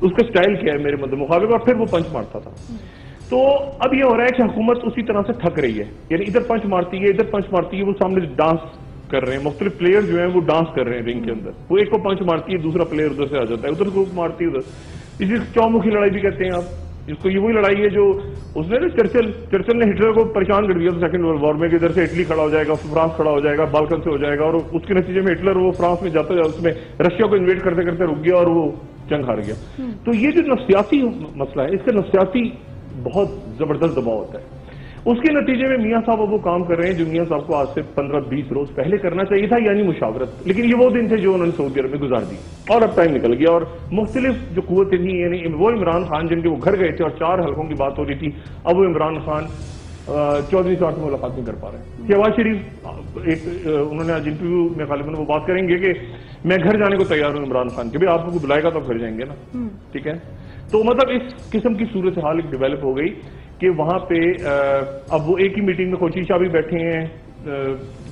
اس کا سٹائل کیا ہے میرے مدد مقابلے اور پھر وہ پنچ مارتا تھا. تو اب یہ ہو رہا ہے کہ حکومت اسی طرح سے تھک رہی ہے, یعنی ادھر پنچ مارتی ہے ادھر پنچ مارتی ہے, وہ سامنے ڈانس کر رہے ہیں, مختلف پلیئر جو ہیں وہ ڈانس کر رہے ہیں رنگ کے اندر, وہ ایک کو پنچ مارتی ہے دوسرا پلیئر ادھر سے آ جاتا ہے, ادھر کو مارتی ہے ادھر. اسی چومکھی لڑائی بھی کہتے ہیں آپ اس کو, یہ وہی لڑائی ہے جو اس نے نا چرچل نے ہٹلر کو پریشان کر دیا تھا سیکنڈ ورلڈ وار میں, کہ ادھر سے اٹلی کھڑا ہو جائے گا, فرانس کھڑا ہو جائے گا, بالکن سے ہو جائے گا, اور اس کے نتیجے میں ہٹلر وہ فرانس میں جاتا ہے, اس میں رشیا کو انویٹ کرتے کرتے رک گیا اور وہ جنگ ہار گیا. تو یہ جو نفسیاتی مسئلہ ہے, اس کا نفسیاتی بہت زبردست دباؤ ہوتا ہے. اس کے نتیجے میں میاں صاحب اب وہ کام کر رہے ہیں جو میاں صاحب کو آج سے 15-20 روز پہلے کرنا چاہیے تھا, یعنی مشاورت. لیکن یہ وہ دن تھے جو انہوں نے سعودی عرب میں گزار دی, اور اب ٹائم نکل گیا, اور مختلف جو قوتیں تھیں, یعنی وہ عمران خان جن کے وہ گھر گئے تھے اور 4 حلقوں کی بات ہو رہی تھی, اب وہ عمران خان چودھری صاحب سے ملاقات نہیں کر پا رہے ہیں. شہباز شریف ایک انہوں نے آج انٹرویو میں غالباً وہ بات کریں گے کہ میں گھر جانے کو تیار ہوں عمران خان کے, آپ کو بلائے گا تو گھر جائیں گے نا, ٹھیک ہے. تو مطلب اس قسم کی صورتحال ایک ڈیولپ ہو گئی کہ وہاں پہ اب وہ ایک ہی میٹنگ میں کوچی شاہ بھی بیٹھے ہیں,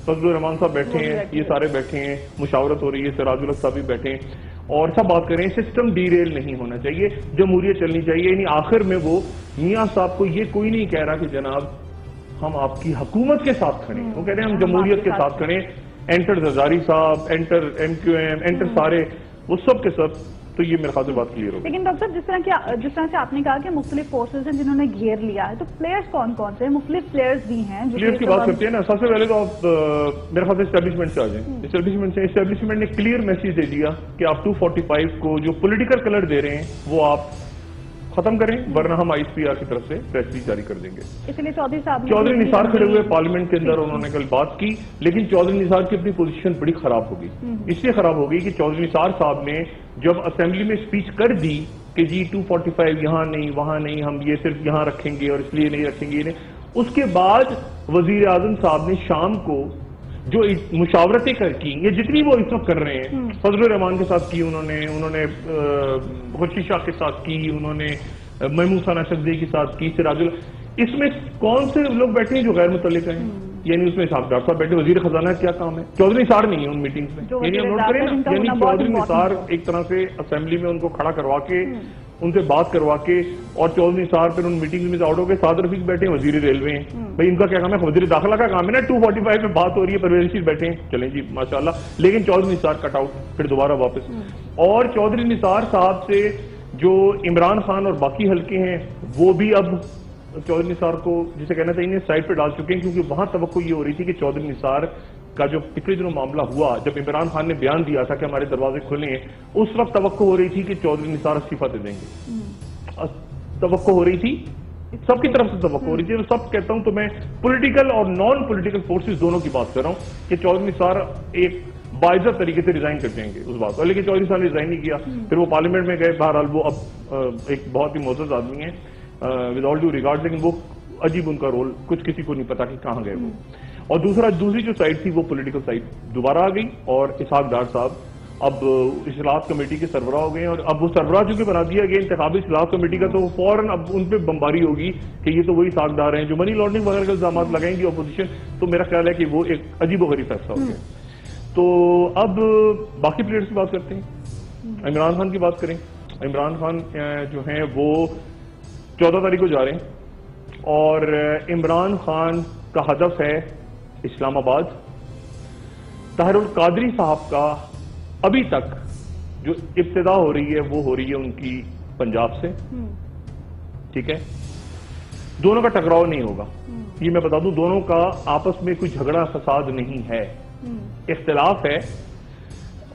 فضل الرحمان صاحب بیٹھے ہیں, یہ سارے بیٹھے ہیں, مشاورت ہو رہی ہے, سراج الحق صاحب بھی بیٹھے ہیں, اور سب بات کریں. سسٹم ڈی ریل نہیں ہونا چاہیے, جمہوریت چلنی چاہیے. یعنی آخر میں وہ میاں صاحب کو یہ کوئی نہیں کہہ رہا کہ جناب ہم آپ کی حکومت کے ساتھ کھڑے ہیں, وہ کہہ رہے ہیں ہم جمہوریت کے ساتھ کھڑے ہیں. انٹر زرداری صاحب, enter M Q M, enter سارے, وہ سب کے سب. تو یہ میرے خیال سے بات کلیئر ہوگی. لیکن ڈاکٹر صاحب جس طرح سے آپ نے کہا کہ مختلف فورسز ہیں جنہوں نے گھیر لیا ہے, تو پلیئرز کون کون سے ہیں؟ مختلف پلیئرز بھی ہیں. پلیئرز کی بات کرتے ہیں نا, سب سے پہلے تو آپ میرے خیال سے اسٹیبلشمنٹ سے آ جائیں. اسٹیبلشمنٹ نے کلیئر میسج دے دیا کہ آپ 245 کو جو پولیٹیکل کلر دے رہے ہیں وہ آپ ختم کریں, ورنہ ہم آئی ایس پی آر کی طرف سے پریس ریلیز جاری کر دیں گے. اس لیے چودھری نثار کھڑے ہوئے پارلیمنٹ کے اندر, انہوں نے کل بات کی, لیکن چودھری نثار کی اپنی پوزیشن بڑی خراب ہو گئی. اس لیے خراب ہو گئی کہ چودھری نثار صاحب نے جب اسمبلی میں اسپیچ کر دی کہ جی 245 یہاں نہیں وہاں نہیں, ہم یہ صرف یہاں رکھیں گے اور اس لیے نہیں رکھیں گے, اس کے بعد وزیر اعظم صاحب نے شام کو جو مشاورتیں کی, یہ جتنی وہ اس وقت کر رہے ہیں, فضل الرحمان کے ساتھ کی انہوں نے خورشید شاہ کے ساتھ کی, انہوں نے محمود ثنا شفیع کے ساتھ کی, سراج اس میں کون سے لوگ بیٹھے ہیں جو غیر متعلق ہیں؟ یعنی اس میں ڈاکٹر صاحب بیٹھے, وزیر خزانہ کیا کام ہے؟ چودھری نثار نہیں ہے ان میٹنگز میں. یعنی ہم نوٹ کریں نا, یعنی چودھری نثار ایک طرح سے اسمبلی میں ان کو کھڑا کروا کے ان سے بات کروا کے, اور چودھری نثار پھر ان میٹنگز میں آؤٹ ہو کے, سعد رفیق بیٹھے ہیں وزیر ریلوے ہیں. بھائی ان کا کیا کام ہے؟ وزیر داخلہ کا کام ہے نا. 245 میں بات ہو رہی ہے, پرویز رشید بیٹھے ہیں, چلیں جی ماشاءاللہ, لیکن چودھری نثار کٹ آؤٹ, پھر دوبارہ واپس. اور چودھری نثار صاحب سے جو عمران خان اور باقی حلقے ہیں وہ بھی اب چودھری نثار کو جسے کہنا چاہیے سائڈ پہ ڈال چکے ہیں, کیونکہ وہاں توقع یہ ہو رہی تھی کہ چودھری نثار کا جو پچھلے دنوں معاملہ ہوا, جب عمران خان نے بیان دیا تھا کہ ہمارے دروازے کھلے ہیں, اس وقت توقع ہو رہی تھی کہ چودھری نثار استعفیٰ دے دیں گے. توقع ہو رہی تھی, سب کی طرف سے توقع ہو رہی تھی. سب کہتا ہوں تو میں پولیٹیکل اور نان پولیٹیکل فورسز دونوں کی بات کر رہا ہوں کہ چودھری نثار ایک باعزت طریقے سے ریزائن کر جائیں گے اس بات پر, لیکن چودھری نثار نے ریزائن نہیں کیا. پھر وہ پارلیمنٹ میں گئے, بہرحال وہ اب ایک بہت ہی معزز آدمی ہیں ود آل ڈیو ریگارڈ, لیکن وہ عجیب ان کا رول, کچھ کسی کو نہیں پتا کہ کہاں گئے وہ. اور دوسری جو سائڈ تھی وہ پولیٹیکل سائڈ دوبارہ آ گئی, اور اسحاق ڈار صاحب اب اصلاحات کمیٹی کے سربراہ ہو گئے ہیں, اور اب وہ سربراہ چونکہ بنا دیا گیا انتخابی اصلاحات کمیٹی کا, تو فوراً اب ان پہ بمباری ہوگی کہ یہ تو وہی اسحاق ڈار ہیں جو منی لانڈرنگ وغیرہ کے الزامات لگائیں گی اپوزیشن. تو میرا خیال ہے کہ وہ ایک عجیب و غریب فیصلہ ہو گیا. تو اب باقی پلیئرز کی بات کرتے ہیں, عمران خان کی بات کریں. عمران خان جو ہیں وہ 14 تاریخ کو جا رہے ہیں, اور عمران خان کا ہدف ہے اسلام آباد. طاہر القادری صاحب کا ابھی تک جو ابتدا ہو رہی ہے وہ ہو رہی ہے ان کی پنجاب سے, ٹھیک ہے. دونوں کا ٹکراؤ نہیں ہوگا, یہ میں بتا دوں, دونوں کا آپس میں کوئی جھگڑا فساد نہیں ہے, اختلاف ہے,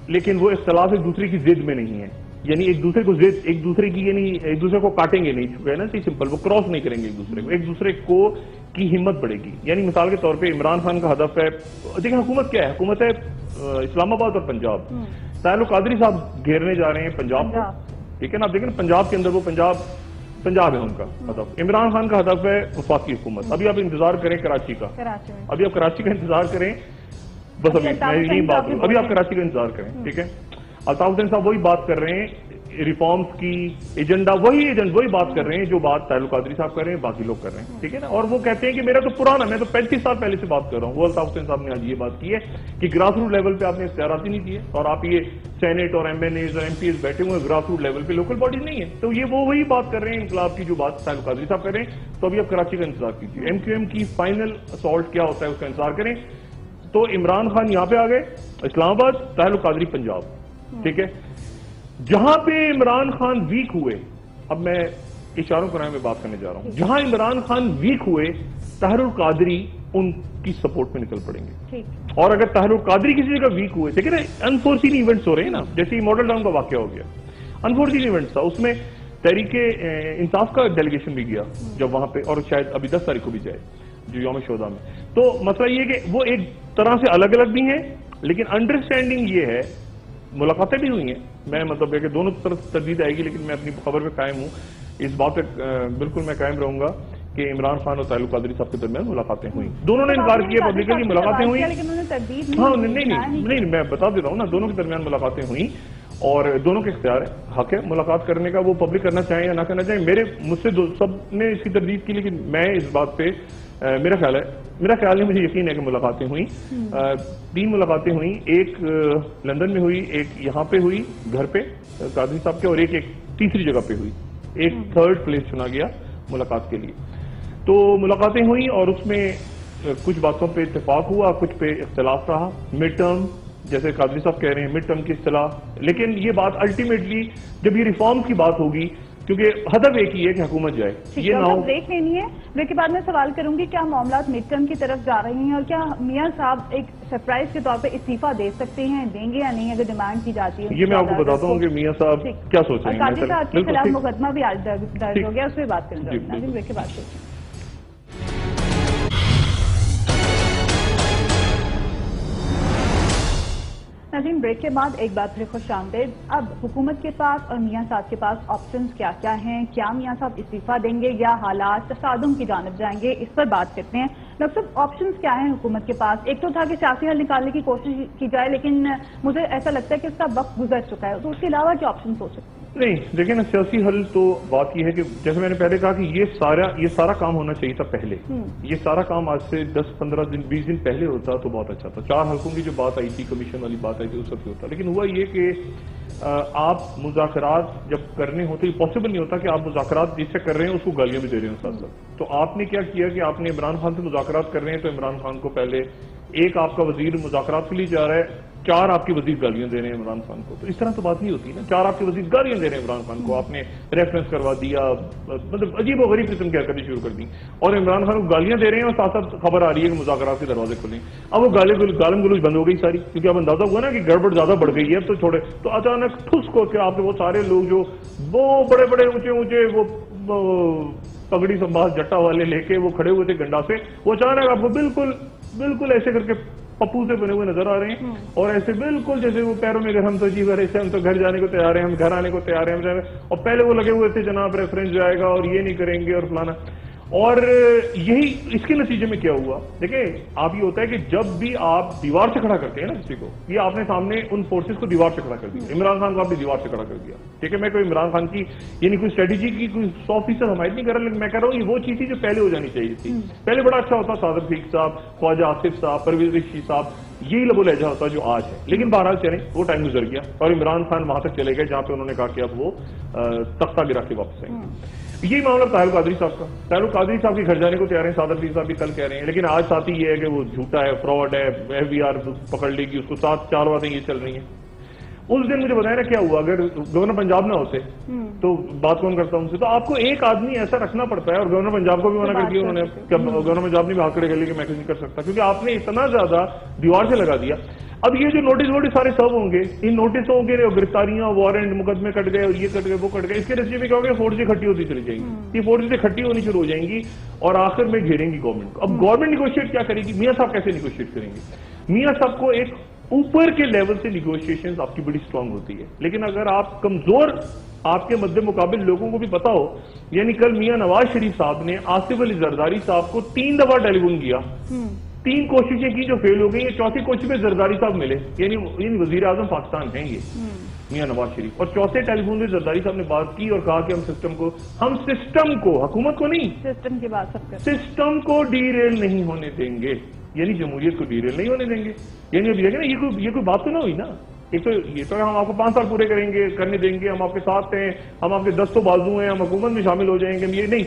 لیکن وہ اختلاف ایک دوسرے کی ضد میں نہیں ہے. یعنی ایک دوسرے کو ضد, ایک دوسرے کی, یعنی ایک دوسرے کو کاٹیں گے نہیں, چکا ہے نا سمپل, وہ کراس نہیں کریں گے ایک دوسرے کو, ایک دوسرے کو کی ہمت بڑھے گی. یعنی مثال کے طور پہ عمران خان کا ہدف ہے, دیکھیں حکومت کیا ہے, حکومت ہے اسلام آباد اور پنجاب. طاہر القادری صاحب گھیرنے جا رہے ہیں پنجاب کو, ٹھیک ہے نا. آپ دیکھیں پنجاب کے اندر وہ پنجاب ہے ان کا ہدف. عمران خان کا ہدف ہے وفاقی حکومت. ابھی آپ انتظار کریں کراچی کا, ابھی آپ کراچی کا انتظار کریں, بس ابھی میں یہی بات کروں, ابھی آپ کراچی کا انتظار کریں, ٹھیک ہے. الطاف حسین صاحب وہی بات کر رہے ہیں ریفارمز کی ایجنڈا وہی بات کر رہے ہیں جو بات طاہر القادری صاحب کر رہے ہیں، باقی لوگ کر رہے ہیں، ٹھیک ہے نا. اور وہ کہتے ہیں کہ میرا تو پرانا، میں تو 35 سال پہلے سے بات کر رہا ہوں. وہ الطاف حسین صاحب نے آج یہ بات کی ہے کہ گراس روٹ لیول پہ آپ نے اختیارات ہی نہیں دیے، اور آپ یہ سینیٹ اور ایم این ایز اور ایم پی ایز بیٹھے ہوئے ہیں گراس روٹ لیول پہ، لوکل باڈیز نہیں ہے. تو یہ وہی بات کر رہے ہیں انقلاب کی جو بات طاہر القادری صاحب کر رہے ہیں. تو ابھی آپ کراچی کا انتظار کیجیے، ایم کیو ایم کی فائنل اسالٹ کیا ہوتا ہے اس کا انتظار کریں. تو عمران خان یہاں پہ آ گئے اسلام آباد، طاہر القادری پنجاب، ٹھیک ہے. جہاں پہ عمران خان ویک ہوئے، اب میں اشاروں کرائے میں بات کرنے جا رہا ہوں، جہاں عمران خان ویک ہوئے طاہر القادری ان کی سپورٹ میں نکل پڑیں گے. اور اگر طاہر القادری کسی جگہ ویک ہوئے، دیکھیں نا انفورسین ایونٹس ہو رہے ہیں نا، جیسے ماڈل ٹاؤن کا واقعہ ہو گیا، انفورسین ایونٹس تھا، اس میں تحریک انصاف کا ڈیلیگیشن بھی گیا جب وہاں پہ، اور شاید ابھی 10 تاریخ کو بھی جائے جو یوم شہداء میں. تو مسئلہ یہ کہ وہ ایک طرح سے الگ الگ بھی ہیں، لیکن انڈرسٹینڈنگ یہ ہے، ملاقاتیں بھی ہوئی ہیں. میں مطلب ہے کہ دونوں طرف تردید آئے گی، لیکن میں اپنی خبر پہ قائم ہوں، اس بات پہ بالکل میں قائم رہوں گا کہ عمران خان اور طاہر القادری صاحب کے درمیان ملاقاتیں ہوئی. دونوں نے انکار کیا پبلکلی ملاقاتیں ہوئی. ہاں نہیں میں بتا دیتا ہوں نا، دونوں کے درمیان ملاقاتیں ہوئی اور دونوں کے اختیار ہے، حق ہے ملاقات کرنے کا، وہ پبلک کرنا چاہیں یا نہ کرنا چاہیں. مجھ سے سب نے اس کی تردید کی، لیکن میں اس بات پہ میرا خیال ہے مجھے یقین ہے کہ ملاقاتیں ہوئیں. 3 ملاقاتیں ہوئیں، ایک لندن میں ہوئی، ایک یہاں پہ ہوئی گھر پہ قادری صاحب کے، اور ایک تیسری جگہ پہ ہوئی، ایک 3rd پلیس چنا گیا ملاقات کے لیے. تو ملاقاتیں ہوئیں اور اس میں کچھ باتوں پہ اتفاق ہوا، کچھ پہ اختلاف رہا. مڈ ٹرم جیسے قادری صاحب کہہ رہے ہیں، مڈ ٹرم کی اصطلاح، لیکن یہ بات الٹیمیٹلی جب یہ ریفارم کی بات ہوگی، کیونکہ ہدف ایک ہی ہے کہ حکومت جائے. یہ نہ ہو بریک لینی ہے، بریک کے بعد میں سوال کروں گی کیا معاملات مڈ ٹرم کی طرف جا رہے ہیں، اور کیا میاں صاحب ایک سرپرائز کے طور پہ استعفیٰ دے سکتے ہیں، دیں گے یا نہیں اگر ڈیمانڈ کی جاتی ہے؟ یہ میں آپ کو بتاتا ہوں کہ میاں صاحب کیا سوچ رہے ہیں. قادری صاحب کے خلاف مقدمہ بھی آج درج ہو گیا، اس پہ بات کریں گے. بریک کے بعد ناظرین، بریک کے بعد ایک بار پھر خوش آمدید. اب حکومت کے پاس اور میاں صاحب کے پاس آپشنز کیا کیا ہیں؟ کیا میاں صاحب استعفیٰ دیں گے یا حالات تصادم کی جانب جائیں گے؟ اس پر بات کرتے ہیں. ڈاکٹر صاحب، آپشنز کیا ہیں حکومت کے پاس؟ ایک تو تھا کہ سیاسی حل نکالنے کی کوشش کی جائے، لیکن مجھے ایسا لگتا ہے کہ اس کا وقت گزر چکا ہے. تو اس کے علاوہ کیا آپشنز ہو سکتے ہیں؟ نہیں دیکھیں نا، سیاسی حل تو بات یہ ہے کہ جیسے میں نے پہلے کہا کہ یہ سارا کام ہونا چاہیے تھا پہلے. یہ سارا کام آج سے 10-15 دن 20 دن پہلے ہوتا تو بہت اچھا تھا. 4 حلقوں کی جو بات آئی تھی، کمیشن والی بات آئی تھی، اس وقت ہوتا. لیکن ہوا یہ کہ آپ مذاکرات جب کرنے ہوتے، یہ پاسبل نہیں ہوتا کہ آپ مذاکرات جس سے کر رہے ہیں اس کو گالیاں بھی دے رہے ہیں ساتھ ساتھ. تو آپ نے کیا کیا کہ آپ نے عمران خان سے مذاکرات کر رہے ہیں تو عمران خان کو پہلے ایک آپ کا وزیر مذاکرات کے لیے جا رہا ہے، 4 آپ کے وزیر گالیاں دے رہے ہیں عمران خان کو. تو اس طرح تو بات نہیں ہوتی نا. 4 آپ کے وزیر گالیاں دے رہے ہیں عمران خان کو، آپ نے ریفرنس کروا دیا، مطلب عجیب و غریب قسم کی حرکتیں شروع کر دی، اور عمران خان کو گالیاں دے رہے ہیں اور ساتھ ساتھ خبر آ رہی ہے کہ مذاکرات کے دروازے کھلیں. اب وہ گالم گلوچ بند ہو گئی ساری، کیونکہ اب اندازہ ہوا نا کہ گڑبڑ زیادہ بڑھ گئی ہے. تو چھوڑے تو اچانک ٹھس کو کہ آپ کے وہ سارے لوگ جو وہ بڑے بڑے اونچے وہ پگڑی سنبھال جٹا والے لے کے وہ کھڑے ہوئے تھے گنڈا سے، وہ اچانک آپ کو بالکل ایسے کر کے پپو سے بنے ہوئے نظر آ رہے ہیں، اور ایسے بالکل جیسے وہ پیروں میں ہم تو جی بھر ایسے ہم تو گھر جانے کو تیار ہیں، ہم گھر آنے کو تیار ہیں. اور پہلے وہ لگے ہوئے تھے جناب ریفرنس جائے گا اور یہ نہیں کریں گے اور فلانا. اور یہی اس کے نتیجے میں کیا ہوا، دیکھیں آپ یہ ہوتا ہے کہ جب بھی آپ دیوار سے کھڑا کرتے ہیں نا کسی کو، یہ آپ نے سامنے ان فورسز کو دیوار سے کھڑا کر دیا. عمران خان کو آپ نے دیوار سے کھڑا کر دیا، ٹھیک ہے. میں کوئی عمران خان کی یعنی کوئی اسٹریٹجی کی کوئی 100% حمایت نہیں کر رہا، لیکن میں کہہ رہا ہوں یہ وہ چیز تھی جو پہلے ہو جانی چاہیے تھی. پہلے بڑا اچھا ہوتا صادق شیخ صاحب، خواجہ آصف صاحب، پرویز رشید صاحب، یہی لب و لہجہ ہوتا جو آج ہے. لیکن بہرحال چلیں، وہ ٹائم گزر گیا اور عمران خان وہاں تک چلے گئے جہاں پہ انہوں نے کہا کہ اب وہ تختہ گرا کے واپس آئیں گے. یہی معاملہ طاہر القادری صاحب کا. طاہر القادری صاحب کے گھر جانے کو تیار ہیں، صادق شیخ صاحب بھی کل کہہ رہے ہیں، لیکن آج ساتھ ہی یہ ہے کہ وہ جھوٹا ہے، فراڈ ہے، FBR پکڑ لے گی اس کو. ساتھ 4 باتیں یہ چل رہی ہیں. اس دن مجھے بتایا نا کیا ہوا، اگر گورنر پنجاب نہ ہوتے تو بات کون کرتا ان سے. تو آپ کو ایک آدمی ایسا رکھنا پڑتا ہے، اور گورنر پنجاب کو بھی منع کر دیا انہوں نے، گورنر پنجاب نے بھی ہاتھ کھڑے کر لیا کہ میں کچھ نہیں کر سکتا، کیونکہ آپ نے اتنا زیادہ دیوار سے لگا دیا. اب یہ جو نوٹس سارے سرو ہوں گے، ان نوٹسوں کے گرفتاریاں، وارنٹ، مقدمے کٹ گئے اور یہ کٹ گئے وہ کٹ گئے، اس کے نتیجے میں کیا ہوگا، فورسیں اکٹھی ہوتی چلی جائیں گی. یہ فورسیں اکٹھی ہونی شروع ہو جائیں گی اور آخر میں گھیریں گی گورنمنٹ کو. اب گورنمنٹ نیگوشیٹ کیا کرے گی؟ میاں صاحب کیسے نیگوشیٹ کریں گے؟ میاں صاحب کو ایک اوپر کے لیول سے نیگوشیشن آپ کی بڑی سٹرونگ ہوتی ہے، لیکن اگر آپ کمزور آپ کے مد مقابل لوگوں کو بھی پتا ہو، یعنی کل میاں نواز شریف صاحب نے آصف علی زرداری صاحب کو 3 دفعہ ٹیلی فون کیا 3 کوششیں کی جو فیل ہو گئی ہیں، چوتھی کوشش میں زرداری صاحب ملے، یعنی وزیر اعظم پاکستان ہیں یہ میاں نواز شریف، اور چوتھے ٹیلی فون میں زرداری صاحب نے بات کی اور کہا کہ ہم سسٹم کو حکومت کو نہیں، سسٹم کی بات سب کرتے ہیں، سسٹم کو ڈی ریل نہیں ہونے دیں گے، یعنی جمہوریت کو ڈی ریل نہیں ہونے دیں گے. یعنی اب یہ کوئی بات تو نہ ہوئی نا. ایک تو یہ تو ہم آپ کو 5 سال پورے کرنے دیں گے، ہم آپ کے ساتھ ہیں، ہم آپ کے دستوں بازو ہیں، ہم حکومت میں شامل ہو جائیں گے، یہ نہیں.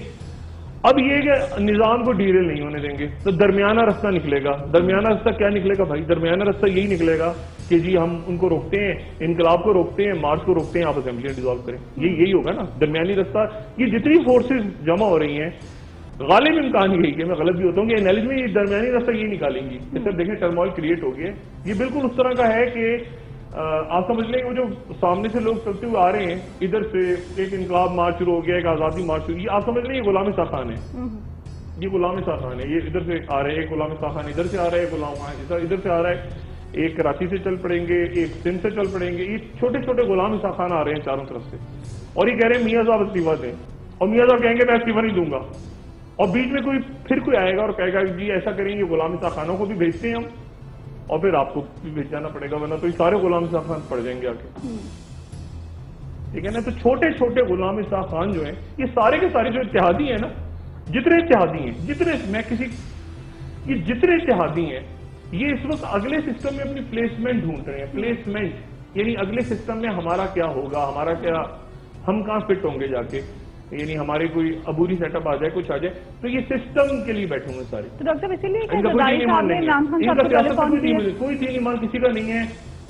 اب یہ کہ نظام کو ڈی ریل نہیں ہونے دیں گے تو درمیانہ رستہ نکلے گا. درمیانہ رستہ کیا نکلے گا بھائی؟ درمیانہ رستہ یہی نکلے گا کہ جی ہم ان کو روکتے ہیں، انقلاب کو روکتے ہیں، مارچ کو روکتے ہیں، آپ اسمبلیاں ڈیزالو کریں. یہی ہوگا نا درمیانی رستہ. یہ جتنی فورسز جمع ہو رہی ہیں، غالب امکان یہی کہ میں غلط بھی ہوتا ہوں کہ انالیز میں یہ درمیانی راستہ یہ نکالیں گی. جیسے دیکھیں ٹرموائل کریٹ ہو گیا. یہ بالکل اس طرح کا ہے کہ آپ سمجھ لیں وہ جو سامنے سے لوگ چلتے ہوئے آ رہے ہیں، ادھر سے ایک انقلاب مارچ شروع ہو گیا، ایک آزادی مارچ شروع. یہ آپ سمجھ لیں یہ غلام شاہ خان ہے، یہ غلام شاہ خان ہے. یہ ادھر سے آ رہے ہیں، ایک غلام شاہ خان ادھر سے آ رہا ہے، غلام خان ادھر سے آ رہا ہے، ایک کراچی سے چل پڑیں گے، ایک سندھ سے چل پڑیں گے. یہ چھوٹے چھوٹے غلام شاہ خان آ رہے ہیں چاروں طرف سے، اور یہ کہہ رہے ہیں میاں صاحب استعفیٰ دیں، اور میاں صاحب کہیں گے میں استعفیٰ نہیں دوں گا. اور بیچ میں کوئی آئے گا اور کہے گا جی ایسا کریں گے، غلام شاہ خانوں کو بھی بھیجتے ہیں ہم، اور پھر آپ کو بھی بھیج جانا پڑے گا، ورنہ تو یہ سارے غلام شاہ خان پڑ جائیں گے آ کے. ٹھیک ہے نا. تو چھوٹے چھوٹے غلام شاہ خان جو ہیں، یہ سارے کے سارے جو اتحادی ہیں نا، جتنے اتحادی ہیں، یہ جتنے اتحادی ہیں، یہ اس وقت اگلے سسٹم میں اپنی پلیسمنٹ ڈھونڈ رہے ہیں. پلیسمنٹ یعنی اگلے سسٹم میں ہمارا کیا ہوگا، ہمارا کیا، ہم کہاں فٹ ہوں گے جا کے، یعنی ہمارے کوئی عبوری سیٹ اپ آ جائے، کچھ آ جائے. تو یہ سسٹم کے لیے بیٹھے ہوئے سارے. تو ڈاکٹر اسی لیے کوئی دین ایمان کسی کا نہیں ہے.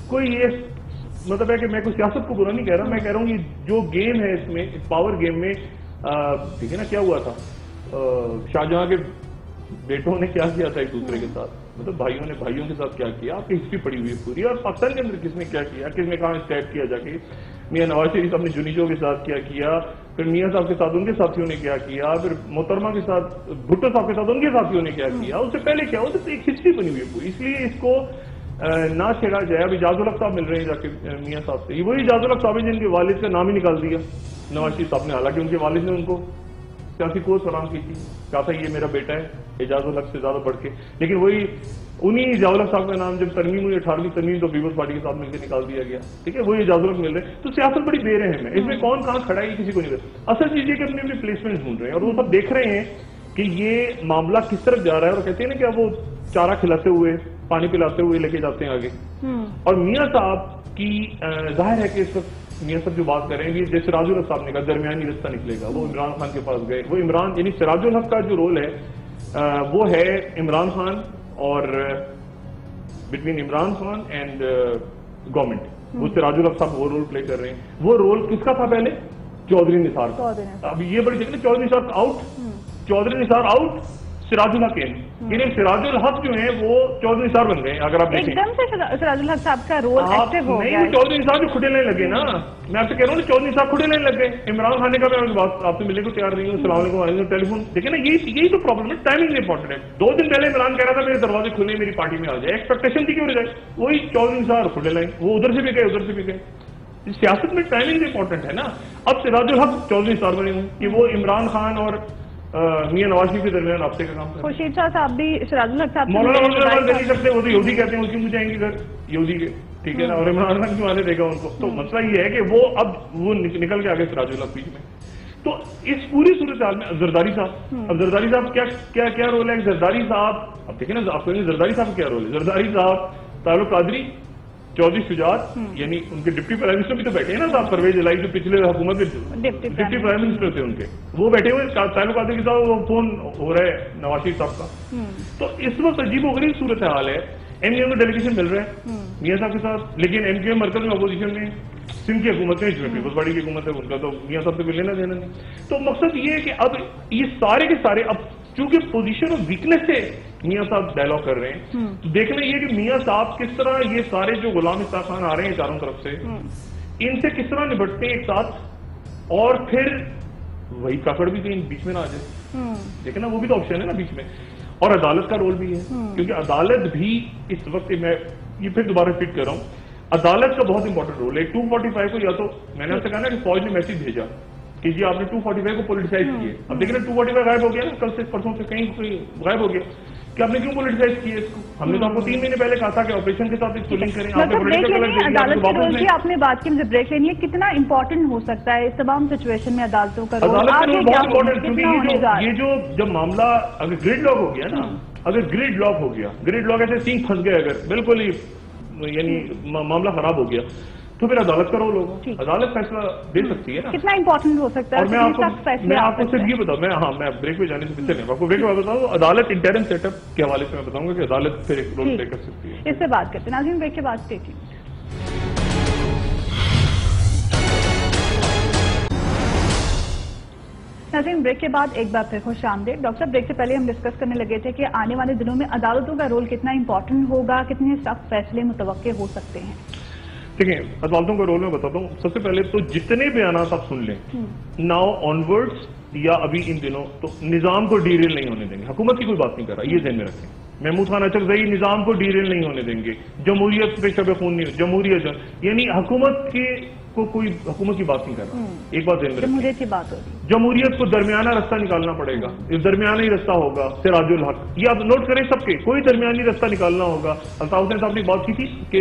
کوئی یہ مطلب ہے کہ میں کوئی سیاست کو برا نہیں کہہ رہا، میں کہہ رہا ہوں یہ جو گیم ہے اس میں، اس پاور گیم میں، ٹھیک ہے نا، کیا ہوا تھا شاہجہاں کے بیٹوں نے کیا کیا تھا ایک دوسرے کے ساتھ، مطلب بھائیوں نے بھائیوں کے ساتھ کیا کیا. آپ کی ہسٹری پڑی ہوئی ہے پوری، اور پاکستان کے اندر کس نے کیا کیا، کس نے کہاں اسٹیپ کیا جا کے. میاں نواز شریف صاحب نے جنیجو کے ساتھ کیا کیا، پھر میاں صاحب کے ساتھ ان کے ساتھیوں نے کیا کیا، پھر محترمہ کے ساتھ بھٹو صاحب کے ساتھ ان کے ساتھیوں نے کیا کیا، اس سے پہلے کیا، اس سے ایک ہسٹری بنی ہوئی ہے پوری. اس لیے اس کو نہ چھیڑا جائے. اب اجاز الحق صاحب مل رہے ہیں جا کے میاں صاحب سے. وہی اجاز الحق صاحب جن کے والد کا نام ہی نکال دیا نواز شریف صاحب نے، حالانکہ ان کے والد نے ان کو سیاسی کو سلام کی تھی، کہا تھا یہ میرا بیٹا ہے اجاز الحق سے زیادہ بڑھ کے. لیکن وہی انہی اجاز الحق صاحب کا نام جب ترمیم ہوئی 18ویں ترمیم تو پیپلز پارٹی کے ساتھ مل کے نکال دیا گیا. ٹھیک ہے، وہی اجاز الحق مل رہے ہیں. تو سیاست بڑی بے رحم ہے. اس میں کون کہاں کھڑا ہے یہ کسی کو نہیں پتا. اصل چیز یہ کہ اپنی اپنی پلیسمنٹ ڈھونڈ رہے ہیں، اور وہ سب دیکھ رہے ہیں کہ یہ معاملہ کس طرف جا رہا ہے. اور کہتے ہیں نا کہ اب وہ چارہ کھلاتے ہوئے، پانی پلاتے ہوئے لے کے جاتے ہیں آگے. اور میاں صاحب کی ظاہر ہے کہ اس وقت میاں صاحب جو بات کر رہے ہیں، یہ جیسے سراج الحق صاحب نے کہا درمیانی رستہ نکلے گا. وہ عمران خان کے پاس گئے. وہ عمران یعنی سراج الحق کا جو رول ہے وہ ہے عمران خان اور between Imran Khan and government. وہ سراج الحق صاحب وہ رول پلے کر رہے ہیں. وہ رول کس کا تھا پہلے؟ چودھری نثار کا. اب یہ بڑی دیکھ لیں، چودھری نثار آؤٹ، چودھری نثار آؤٹ، سراج الحق ان. یعنی سراج الحق جو ہیں وہ چودھری نثار بن گئے. اگر آپ دیکھیں ایک دم سے سراج الحق صاحب کا رول ایکٹیو ہو گیا. نہیں، چودھری نثار جو کھڑے لینے لگے نا، میں آپ سے کہہ رہا ہوں چودھری نثار کھڑے لینے لگ گئے. عمران خان نے کہا میں بات آپ سے ملنے کو تیار نہیں ہوں، السلام علیکم، ٹیلی فون. دیکھیں نا، یہی تو پرابلم ہے. ٹائمنگ امپورٹنٹ ہے. 2 دن پہلے عمران کہہ رہا تھا میرے دروازے کھلے، میری پارٹی میں آ جائے. ایکسپیکٹیشن تھی کہ ہو جائے. وہی چودھری نثار کھڑے لائیں، وہ ادھر سے بھی گئے ادھر سے بھی گئے. سیاست میں ٹائمنگ امپورٹنٹ ہے نا. اب سراج الحق چودھری نثار بنے ہوئے کہ وہ عمران خان اور میاں نواز شریف کے درمیان رابطے کا کام کرتے ہیں. خورشید شاہ صاحب بھی سراج الحق صاحب مولانا دے نہیں سکتے. وہ تو یہودی کہتے ہیں، اس کی مجھے آئیں گے گھر یہودی کے. ٹھیک ہے نا. اور عمران خان کیوں آنے دے گا ان کو؟ تو مسئلہ یہ ہے کہ وہ اب وہ نکل کے آگے سراج الحق بیچ میں. تو اس پوری صورتحال میں زرداری صاحب، اب زرداری صاحب کیا رول ہے؟ زرداری صاحب اب دیکھیں نا، آپ کو زرداری صاحب کیا رول ہے. زرداری صاحب تعلق قادری، چودھری شجاعت، یعنی ان کے ڈپٹی پرائم منسٹر بھی تو بیٹھے ہیں نا صاحب. پرویز الہی جو پچھلے حکومت میں ڈپٹی پرائم منسٹر تھے ان کے، وہ بیٹھے ہوئے. تعلق قادری کے ساتھ وہ فون ہو رہا ہے نواز شریف صاحب کا. تو اس وقت عجیب و غریب صورتحال ہے. ایم کیو ایم کا ڈیلیگیشن مل رہا ہے میاں صاحب کے ساتھ، لیکن ایم کیو ایم مرکز میں اپوزیشن میں، سندھ کی حکومت میں، جس میں پیپلز پارٹی کی حکومت ہے، ان کا تو میاں صاحب سے کوئی لینا دینا نہیں. تو مقصد یہ ہے کہ اب یہ سارے کے سارے اب چونکہ پوزیشن آف ویکنیس سے میاں صاحب ڈائلاگ کر رہے ہیں، تو دیکھنا یہ کہ میاں صاحب کس طرح یہ سارے جو غلام شاہ خان آ رہے ہیں چاروں طرف سے، ان سے کس طرح نبٹتے ہیں ایک ساتھ، اور پھر وہی کاکڑ بھی کہیں بیچ میں نہ آ جائے. دیکھنا وہ بھی تو آپشن ہے نا بیچ میں. اور عدالت کا رول بھی ہے، کیونکہ عدالت بھی اس وقت میں یہ پھر دوبارہ فٹ کر رہا ہوں، عدالت کا بہت امپورٹنٹ رول ہے. 245 کو یا تو میں نے آپ سے کہا نا کہ فوج نے میسج بھیجا کہ جی آپ نے 245 کو پولیٹیسائز کیے. اب دیکھ رہے 245 غائب ہو گیا نا، کل سے پرسوں سے کہیں غائب ہو گیا. کہ آپ نے کیوں پولیٹیسائز کیا اس کو؟ ہم نے تو آپ کو 3 مہینے پہلے کہا تھا کہ آپریشن کے ساتھ اس کو لنک کریں. عدالت کے رول کی آپ نے بات کی, مجھے بریک لینی ہے. کتنا امپورٹنٹ ہو سکتا ہے اس تمام سچویشن میں عدالتوں کا رول؟ عدالت کا رول بہت امپورٹنٹ, کیونکہ یہ جو جب معاملہ اگر گریڈ لاک ہو گیا نا, اگر گریڈ لاک ہو گیا, گریڈ لاک ایسے سینگ پھنس گئے, اگر بالکل ہی یعنی معاملہ خراب ہو گیا, تو پھر عدالت کا رول ہوگا. عدالت فیصلہ دے سکتی ہے نا. کتنا امپورٹنٹ ہو سکتا ہے؟ اور میں آپ کو صرف یہ بتاؤں, میں بریک پہ جانے سے پہلے آپ کو بریک پہ بتاؤں, عدالت انٹرم سیٹ اپ کے حوالے سے میں بتاؤں گا کہ عدالت پھر ایک رول پلے کر سکتی ہے. اس سے بات کرتے ہیں ناظرین, بریک کے بعد اسٹے ٹیونڈ. ناظرین, بریک کے بعد ایک بار پھر خوش آمدید. ڈاکٹر صاحب, بریک سے پہلے ہم ڈسکس کرنے لگے تھے کہ آنے والے دنوں میں عدالتوں کا رول کتنا امپورٹنٹ ہوگا, کتنے سخت فیصلے متوقع ہو سکتے ہیں؟ دیکھیں, عدالتوں کا رول میں بتاتا ہوں. سب سے پہلے تو جتنے بیانات آپ سن لیں ناؤ آنورڈز یا ابھی ان دنوں, تو نظام کو ڈی ریل نہیں ہونے دیں گے. حکومت کی کوئی بات نہیں کر رہا, یہ ذہن میں رکھیں. محمود خان اچکزئی نظام کو ڈی ریل نہیں ہونے دیں گے. جمہوریت پہ شب خون نہیں, جمہوریت یعنی حکومت کو کوئی حکومت کی بات نہیں کر رہا. ایک بات ذہن میں رکھیں, جمہوریت کی بات ہوگی. جمہوریت کو درمیانہ رستہ نکالنا پڑے گا. درمیانہ ہی رستہ ہوگا سراج الحق. یہ آپ نوٹ کریں, سب کے کوئی درمیانی رستہ نکالنا ہوگا. الطاف حسین صاحب نے بات کی تھی کہ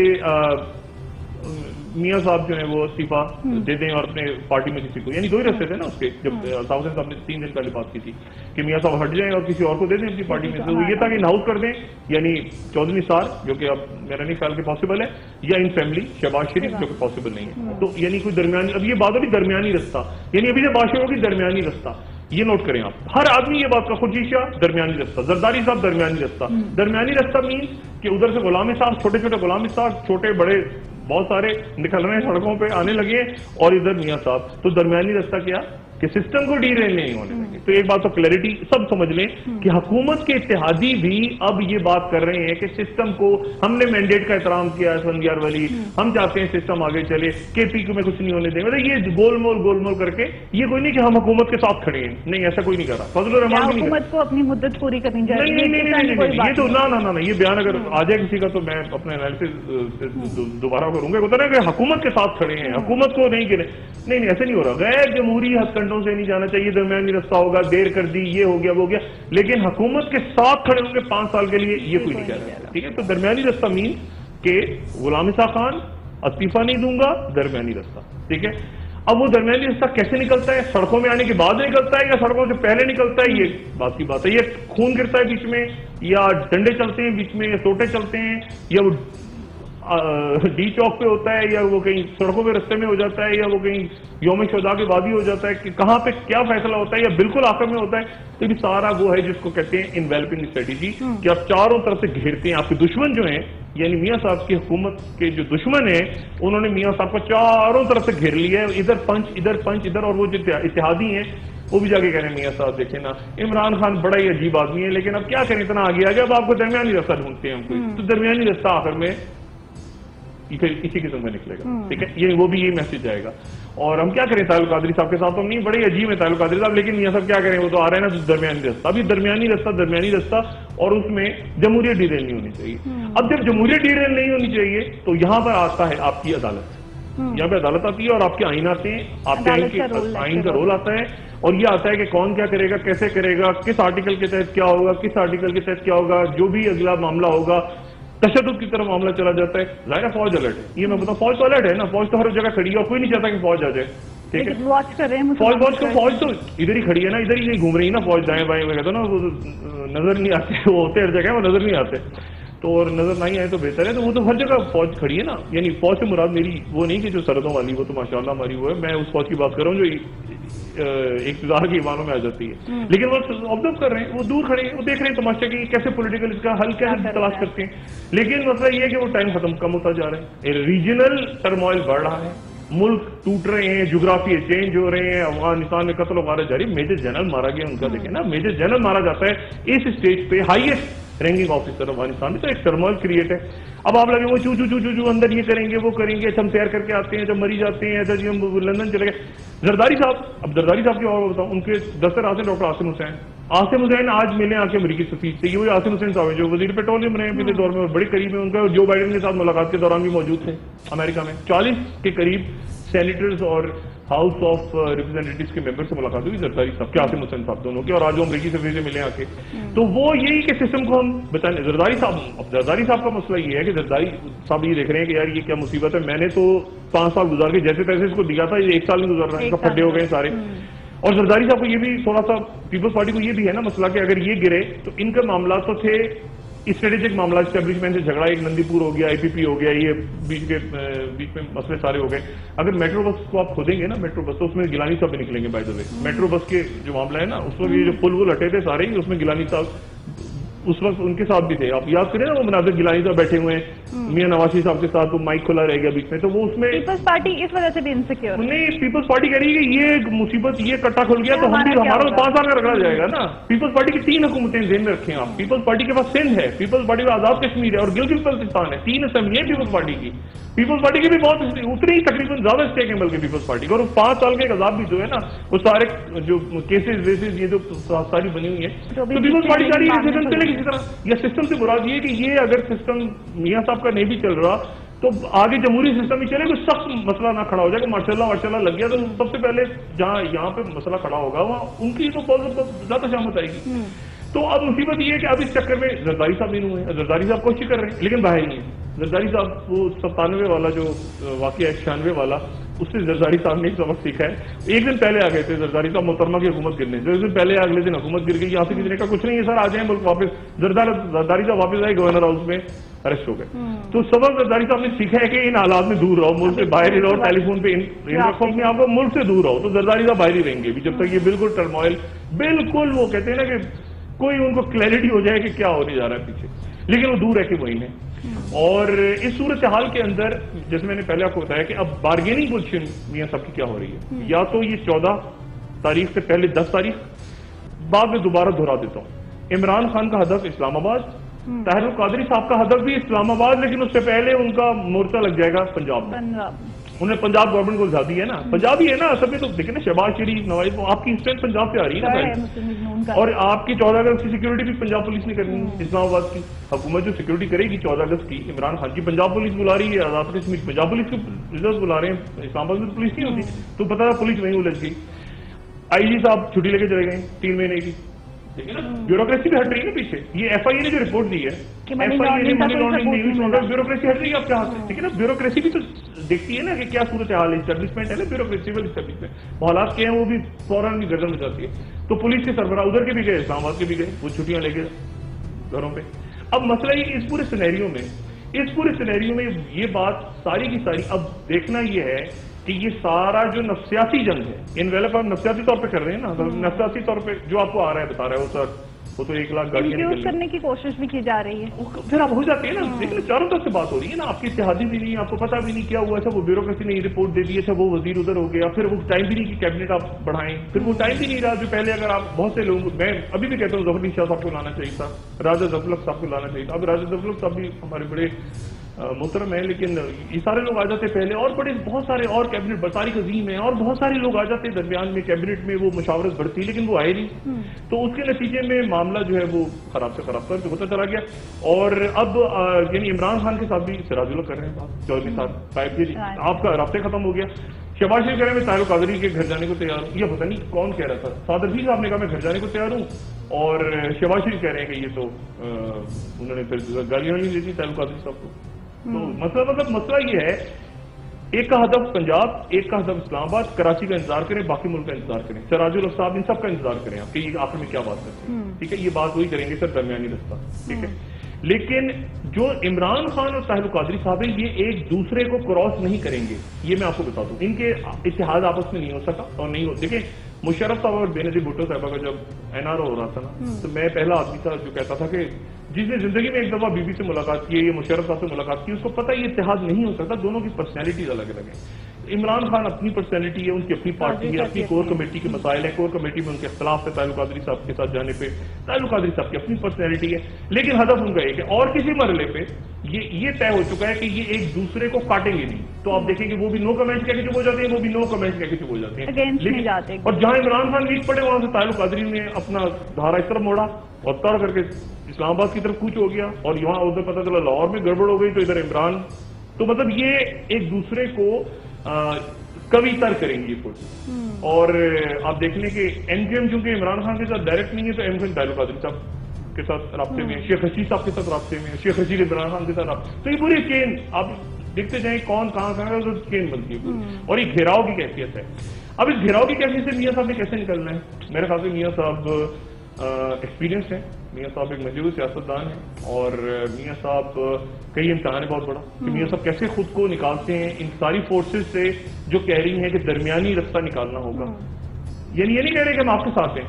میاں صاحب جو ہیں وہ استعفیٰ دے دیں اور اپنے پارٹی میں کسی کو, یعنی 2 ہی رستے تھے نا اس کے, جب الطاف حسین صاحب نے 3 دن پہلے بات کی تھی کہ میاں صاحب ہٹ جائیں اور کسی اور کو دے دیں اپنی پارٹی میں. تو یہ تھا کہ ناؤٹ کر دیں, یعنی چودھری نثار جو کہ اب میرا نہیں خیال کہ پاسبل ہے, یا ان فیملی شہباز شریف جو کہ پاسبل نہیں ہے. تو یعنی کوئی درمیانی, اب یہ بات ہوگی درمیانی رستہ, یعنی ابھی سے بات ہوگی درمیانی رستہ. یہ نوٹ کریں آپ, ہر آدمی یہ بات کا, خورشید شاہ درمیانی رستہ, زرداری صاحب درمیانی رستہ. درمیانی رستہ مینس کہ ادھر سے غلام صاحب, چھوٹے چھوٹے غلام صاحب, چھوٹے بڑے بہت سارے نکل رہے ہیں سڑکوں پہ آنے لگے, اور ادھر میاں صاحب. تو درمیانی رستہ کیا کہ سسٹم کو ڈی ریل نہیں ہونے دیں گے. تو ایک بات تو کلیئرٹی سب سمجھ لیں کہ حکومت کے اتحادی بھی اب یہ بات کر رہے ہیں کہ سسٹم کو, ہم نے مینڈیٹ کا احترام کیا ہے اسفندیار والی, ہم چاہتے ہیں سسٹم آگے چلے, کے پی کو میں کچھ نہیں ہونے دیں گے. یہ گول مول کر کے, یہ کوئی نہیں کہ ہم حکومت کے ساتھ کھڑے ہیں, نہیں ایسا کوئی نہیں کر رہا. فضل الرحمان بھی حکومت کو اپنی مدت پوری کرنی چاہیے. نہیں, یہ تو نہ یہ بیان اگر آ جائے کسی کا تو میں اپنے انالیسس دوبارہ کروں گا. بتا رہے کہ حکومت کے ساتھ کھڑے ہیں, حکومت کو نہیں کرے. نہیں ایسے نہیں ہو رہا. غیر جمہوری ہتھ کنڈوں سے نہیں جانا چاہیے, درمیانی رستہ ہوگا, دیر کر دی, یہ ہو گیا وہ ہو گیا, لیکن حکومت کے ساتھ کھڑے ہوں گے 5 سال کے لیے, یہ کوئی نہیں کہہ رہا. ٹھیک ہے, تو درمیانی رستہ مین کہ غلام صاحب خان استعفیٰ نہیں دوں گا, درمیانی رستہ. ٹھیک ہے, اب وہ درمیانی رستہ کیسے نکلتا ہے؟ سڑکوں میں آنے کے بعد نکلتا ہے یا سڑکوں سے پہلے نکلتا ہے؟ یہ بات کی بات ہے. یہ خون گرتا ہے بیچ میں, یا ڈنڈے چلتے ہیں بیچ میں, یا سوٹے چلتے ہیں, یا وہ ڈی چوک پہ ہوتا ہے, یا وہ کہیں سڑکوں پہ رستے میں ہو جاتا ہے, یا وہ کہیں یوم شہداء کے بعد ہی ہو جاتا ہے, کہ کہاں پہ کیا فیصلہ ہوتا ہے, یا بالکل آخر میں ہوتا ہے. تو یہ سارا وہ ہے جس کو کہتے ہیں انویلپنگ اسٹریٹجی, کہ آپ چاروں طرف سے گھیرتے ہیں. آپ کے دشمن جو ہیں, یعنی میاں صاحب کی حکومت کے جو دشمن ہیں, انہوں نے میاں صاحب کو چاروں طرف سے گھیر لیا ہے, ادھر پنچ ادھر, اور وہ جو اتحادی ہیں وہ بھی جا کے کہہ رہے ہیں میاں صاحب دیکھیں نا, عمران خان بڑا ہی عجیب آدمی ہے, لیکن اب کیا کریں, اتنا آگے آ گیا, اب آپ کو درمیانی رستہ ڈھونڈتے ہیں ہم کو. تو درمیانی رستہ آخر میں اسی قسم میں نکلے گا. ٹھیک ہے, یہ وہ بھی یہ میسج آئے گا. اور ہم کیا کریں طاہر القادری صاحب کے ساتھ, ہم نہیں, بڑے عجیب ہے طاہر القادری صاحب, لیکن یہ سب کیا کریں, وہ تو آ رہے ہیں نا درمیانی رستہ. ابھی درمیانی رستہ, اور اس میں جمہوریت ڈی ریل نہیں ہونی چاہیے. اب جب جمہوریت ڈی ریل نہیں ہونی چاہیے تو یہاں پر آتا ہے آپ کی عدالت. یہاں پہ عدالت آتی ہے اور آپ کے آئین آتے ہیں, آپ کے آئین کا رول آتا ہے, اور یہ آتا ہے کہ کون کیا کرے گا, کیسے کرے گا, کس آرٹیکل کے تحت کیا ہوگا, کس آرٹیکل کے تحت کیا ہوگا. جو بھی اگلا معاملہ ہوگا تشدد کی طرف معاملہ چلا جاتا ہے. ظاہر فوج الرٹ ہے, یہ میں بتاؤں, فوج تو الرٹ ہے نا, فوج تو ہر جگہ کھڑی ہے, اور کوئی نہیں چاہتا کہ فوج آ جائے. ٹھیک ہے, واچ کر رہے ہیں فوج تو ادھر ہی کھڑی ہے نا, ادھر ہی نہیں گھوم رہی نا فوج دائیں بائیں. میں کہتا ہوں نا, وہ نظر نہیں آتے, وہ ہوتے ہر جگہ, وہ نظر نہیں آتے. تو اور نظر نہیں آئے تو بہتر ہے. تو وہ تو ہر جگہ فوج کھڑی ہے نا. یعنی فوج سے مراد میری وہ نہیں کہ جو سرحدوں والی, وہ تو ماشاءاللہ ہماری وہ ہے, میں اس فوج کی بات کر رہا ہوں جو اقتدار کے ایوانوں میں آ جاتی ہے. لیکن وہ آبزرو کر رہے ہیں, وہ دور کھڑے ہیں, وہ دیکھ رہے ہیں تماشا کہ کیسے پولیٹیکل اس کا حل کیسے تلاش کرتے ہیں. لیکن مسئلہ یہ ہے کہ وہ ٹائم ختم کم ہوتا جا رہا ہے, ریجنل ٹرموائل بڑھ رہا ہے, ملک ٹوٹ رہے ہیں, جغرافی چینج ہو رہے ہیں, افغانستان میں قتل و غارت جاری. میجر جنرل مارا گیا ان کا, دیکھیں نا, میجر جنرل مارا جاتا ہے اس اسٹیج پہ, ہائیسٹ رینکنگ آفیسر افغانستان میں. تو ایک ٹرموائل کریٹ ہے. اب آپ لگے وہ چو اندر یہ کریں گے, وہ کریں گے, ہم تیار کر کے آتے ہیں, جب مری جاتے ہیں, ایسا جی ہم لندن چلے گئے. زرداری صاحب کی اور بتاؤں, ان کے دفتر آتے ہیں ڈاکٹر عاصم حسین آج ملے آ کے امریکی سفیر سے. یہ وہی عاصم حسین صاحب جو وزیر پیٹرولیم رہے ہیں پچھلے دور میں, اور بڑے قریب ہیں ان کا, اور جو بائیڈن کے ساتھ ملاقات کے دوران بھی موجود تھے امریکہ میں. 40 کے قریب سینیٹرز اور ہاؤس آف ریپرزینٹیٹوز کے ممبر سے ملاقات ہوئی زرداری صاحب کے، عاصم حسین صاحب دونوں کے، اور آج وہ امریکی سفیر سے ملے آ کے. تو وہ یہی کہ سسٹم کو ہم بتائیں. زرداری صاحب کا مسئلہ یہ ہے کہ زرداری صاحب یہ دیکھ رہے ہیں کہ یار یہ کیا مصیبت ہے، میں نے تو 5 سال گزار کے جیسے تیسے اس کو دیا تھا، یہ 1 سال نہیں گزر رہا ہے، ان کا پھڈے ہو گئے سارے. اور زرداری صاحب کو یہ بھی تھوڑا سا پیپلز پارٹی کو یہ بھی ہے نا مسئلہ کہ اگر یہ گرے تو ان کے معاملات تو تھے اسٹریٹجک معاملات، اسٹیبلشمنٹ سے جھگڑا، ایک نندی پور ہو گیا، آئی پی پی ہو گیا، یہ بیچ میں مسئلے سارے ہو گئے. اگر میٹرو بس کو آپ کھودیں گے نا، میٹرو بس تو اس میں گیلانی صاحب بھی نکلیں گے. By the way metro bus کے جو معاملہ ہے نا، اس میں یہ جو پل وہ ہٹے تھے سارے ہی، اس میں گیلانی صاحب اس وقت ان کے ساتھ بھی تھے. آپ یاد کریں نا وہ مناظر گیلانی صاحب بیٹھے ہوئے ہیں میاں نواز صاحب کے ساتھ، وہ مائک کھلا رہ گیا بیچ میں، تو وہ اس میں پیپلز پارٹی اس وجہ سے بھی انسیکیور نہیں. پیپلز پارٹی کہہ رہی ہے کہ یہ مصیبت، یہ کٹا کھل گیا تو ہم بھی ہمارا 5 سال کا رکھا جائے گا نا. پیپلز پارٹی کی 3 حکومتیں ذہن میں رکھیں آپ. پیپلز پارٹی کے پاس سندھ ہے، پیپلز پارٹی کا آزاد کشمیر ہے اور گلگت بلتستان ہے. 3 اسمبلیاں پیپلز پارٹی کی. پیپلز پارٹی کے بھی بہت اتنے ہی تقریباً زیادہ اسٹیک ہیں بلکہ پیپلز پارٹی کو. اور 5 سال کے عذاب بھی جو ہے نا، وہ سارے جو کیسز ویسز یہ جو ساری بنی ہوئی ہیں، تو پیپلز پارٹی چاہ رہی ہے سسٹم چلے کسی طرح. یا سسٹم سے مراد یہ کہ یہ اگر سسٹم میاں صاحب کا نہیں بھی چل رہا تو آگے جمہوری سسٹم ہی چلے. کوئی سخت مسئلہ نہ کھڑا ہو جائے کہ ماشاء اللہ لگ گیا تو سب سے پہلے جہاں یہاں پہ مسئلہ کھڑا ہوگا وہاں ان کی تو بہت زیادہ شامت آئے گی. تو اب مصیبت یہ ہے کہ اب اس چکر میں زرداری صاحب نہیں ہوئے ہیں. زرداری صاحب کوشش کر رہے ہیں لیکن باہر نہیں ہے. زرداری صاحب وہ 97 والا جو واقعہ ہے 96 والا، اس سے زرداری صاحب نے ایک سبق سیکھا ہے. ایک دن پہلے آ گئے تھے زرداری صاحب محترمہ کی حکومت گرنے سے. ایک دن پہلے اگلے دن حکومت گر گئی. یہاں سے کسی نے کہا کچھ نہیں ہے سر، آ جائیں ملک واپس. زرداری صاحب واپس آئے، گورنر ہاؤس میں ارسٹ ہو گئے. تو سبق زرداری صاحب نے سیکھا ہے کہ ان حالات میں دور رہو، ملک سے باہر ہی رہو، ٹیلی فون پہ رکھو اپنے آپ کو، ملک سے دور رہو. تو زرداری صاحب باہر ہی رہیں گے جب تک یہ بالکل ٹرموائل، بالکل وہ کہتے ہیں نا کہ کوئی ان کو کلیئرٹی ہو جائے کہ کیا ہونے جا رہا ہے پیچھے. لیکن وہ دور ہے کہ وہی ہے. اور اس صورتحال کے اندر جیسے میں نے پہلے آپ کو بتایا کہ اب بارگیننگ پوزیشن میاں صاحب کی کیا ہو رہی ہے. یا تو یہ 14 تاریخ سے پہلے 10 تاریخ، بعد میں دوبارہ دہرا دیتا ہوں، عمران خان کا ہدف اسلام آباد، طاہر القادری صاحب کا ہدف بھی اسلام آباد، لیکن اس سے پہلے ان کا مورچہ لگ جائے گا پنجاب میں. انہیں پنجاب گورنمنٹ کو زیادہ ہے نا، پنجاب ہی ہے نا اصل میں. تو دیکھیں نا شہباز شریف، نواز، آپ کی اسٹرینتھ پنجاب سے آ رہی ہے نا. اور آپ کی 14 اگست کی سیکورٹی بھی پنجاب پولیس نے کرنی ہے. اسلام آباد کی حکومت جو سیکورٹی کرے گی 14 اگست کی، عمران خان کی پنجاب پولیس بلا رہی ہے، آزاد کشمیر پنجاب پولیس کے ریزرو بلا رہے ہیں. اسلام آباد میں پولیس نہیں ہوتی. تو پتا تھا پولیس وہیں الجھ گئی. آئی جی صاحب چھٹی لے کے چلے گئے 3 مہینے کی. دیکھیں نا بیوروکریسی بھی ہٹ رہی ہے نا پیچھے. یہ ایف آئی اے نے جو رپورٹ دی ہے، منی لانڈرنگ بیوروکریسی ہٹ رہی ہے. آپ کیا ٹھیک ہے نا، بیوروکریسی بھی تو دیکھتی ہے نا کہ کیا صورتحال ہے. اسٹیبلشمنٹ ہے نا بیوروکریسیبل اسٹیبلشمنٹ، حالات کیا ہیں وہ بھی فوراً بھی گردن بچاتی ہے. تو پولیس کے سربراہ ادھر کے بھی گئے، اسلام آباد کے بھی گئے، وہ چھٹیاں لے کے گھروں پہ. اب مسئلہ یہ کہ اس پورے سینیریو میں یہ بات ساری کی ساری اب دیکھنا یہ ہے کہ یہ سارا جو نفسیاتی جنگ ہے، انویلپ آپ نفسیاتی طور پہ کر رہے ہیں نا، نفسیاتی طور پہ جو آپ کو آ رہا ہے بتا رہا ہے وہ سر، وہ تو 1 لاکھ گاڑیاں انفیوز کرنے کی کوشش بھی کی جا رہی ہے. پھر آپ ہو جاتے ہیں نا. دیکھیں چاروں طرف سے بات ہو رہی ہے نا، آپ کی اتحادی بھی نہیں، آپ کو پتا بھی نہیں کیا ہوا. اچھا وہ بیوروکریسی نے رپورٹ دے دی، اچھا وہ وزیر ادھر ہو گیا، پھر وہ ٹائم بھی نہیں کہ کیبنٹ آپ بڑھائیں، پھر وہ ٹائم بھی نہیں رہا جو پہلے. اگر آپ بہت سے لوگ، میں ابھی بھی کہتا ہوں ظفر علی شاہ صاحب کو لانا چاہیے تھا، راجہ ظفر صاحب کو لانا چاہیے تھا. اب راجہ ظفر صاحب بھی ہمارے بڑے محترم ہیں، لیکن یہ سارے لوگ آ جاتے پہلے، اور بڑے بہت سارے اور کیبنٹ بطارق عظیم ہیں اور بہت سارے لوگ آ جاتے درمیان میں کیبنٹ میں، وہ مشاورت بڑھتی، لیکن وہ آئے نہیں. تو اس کے نتیجے میں معاملہ جو ہے وہ خراب سے خراب تر ہوتا چلا گیا. اور اب یعنی عمران خان کے ساتھ بھی سراج الحق کر رہے ہیں بات، چودھری صاحب جی آپ کا رابطے ختم ہو گیا. شہباز شریف کہہ رہے ہیں میں طاہر القادری کے گھر جانے کو تیار ہوں. یہ پتہ نہیں کون کہہ رہا تھا، صادر جی صاحب نے کہا میں گھر جانے کو تیار ہوں، اور شہباز شریف کہہ رہے ہیں کہ یہ تو انہوں نے پھر گالیاں نہیں دی تھی طاہر القادری صاحب کو. تو مسئلہ یہ ہے، ایک کا ہدف پنجاب، ایک کا ہدف اسلام آباد. کراچی کا انتظار کریں، باقی ملک کا انتظار کریں. سراج الحق صاحب ان سب کا انتظار کریں آپ کہ یہ آخر میں کیا بات کرتے ہیں. ٹھیک ہے، یہ بات وہی کریں گے سر، درمیانی رستہ. ٹھیک ہے، لیکن جو عمران خان اور طاہر القادری صاحب ہیں یہ ایک دوسرے کو کراس نہیں کریں گے. یہ میں آپ کو بتا دوں، ان کے اتحاد آپس میں نہیں ہو سکا اور نہیں ہو. دیکھیں مشرف صاحب اور بے نظیر بھٹو صاحبہ کا جب این آر او ہو رہا تھا نا، تو میں پہلا آدمی تھا جو کہتا تھا کہ جس نے زندگی میں ایک دفعہ بی بی سے ملاقات کی ہے، یہ مشرف صاحب سے ملاقات کی، اس کو پتہ یہ اتحاد نہیں ہو سکتا. دونوں کی پرسنالٹیز الگ الگ ہیں. عمران خان اپنی پرسنالٹی ہے، ان کی اپنی پارٹی ہے، اپنی کور کمیٹی کے مسائل ہیں، کور کمیٹی میں ان کے اختلاف ہے طاہر القادری صاحب کے ساتھ جانے پہ. طاہر القادری صاحب کی اپنی پرسنالٹی ہے، لیکن ہدف ان کا ایک ہے. اور کسی مرحلے پہ یہ طے ہو چکا ہے کہ یہ ایک دوسرے کو کاٹیں گے نہیں. تو آپ دیکھیں کہ وہ بھی نو کمنٹ کہہ کے چپ ہو جاتے ہیں، وہ بھی نو کمنٹ کہہ کے چپ ہو جاتے ہیں. اور جہاں عمران خان ویک پڑے وہاں سے طاہر القادری نے اپنا دھارا اس طرف موڑا اور طور کر کے اسلام آباد کی طرف کوچ ہو گیا، اور یہاں ادھر پتہ چلا لاہور میں گڑبڑ ہو گئی تو ادھر عمران. تو مطلب یہ ایک دوسرے کو کبھی تر کریں گے یہ کوشش. اور آپ دیکھ لیں کہ ایم کیو ایم چونکہ عمران خان کے ساتھ ڈائریکٹ نہیں ہے تو M Q M Tahir ul-Qadri صاحب کے ساتھ رابطے میں, شیخ رشید صاحب کے ساتھ رابطے میں, شیخ رشید عمران خان کے ساتھ رابطے, تو یہ پوری چین آپ دیکھتے جائیں کون کہاں کہاں چین بنتی ہے. اور یہ گھیراؤ کی کیفیت ہے. اب اس گھیراؤ کی کیفیت سے میاں صاحب نے کیسے نکلنا ہے؟ میرے خیال سے میاں صاحب ایکسپیرینس ہیں, میاں صاحب ایک مجروح سیاستدان ہیں, اور میاں صاحب کئی امتحان ہے بہت بڑا کہ میاں صاحب کیسے خود کو نکالتے ہیں ان ساری فورسز سے جو کہہ رہی ہیں کہ درمیانی رستہ نکالنا ہوگا. یعنی یہ نہیں کہہ رہے کہ ہم آپ کے ساتھ ہیں,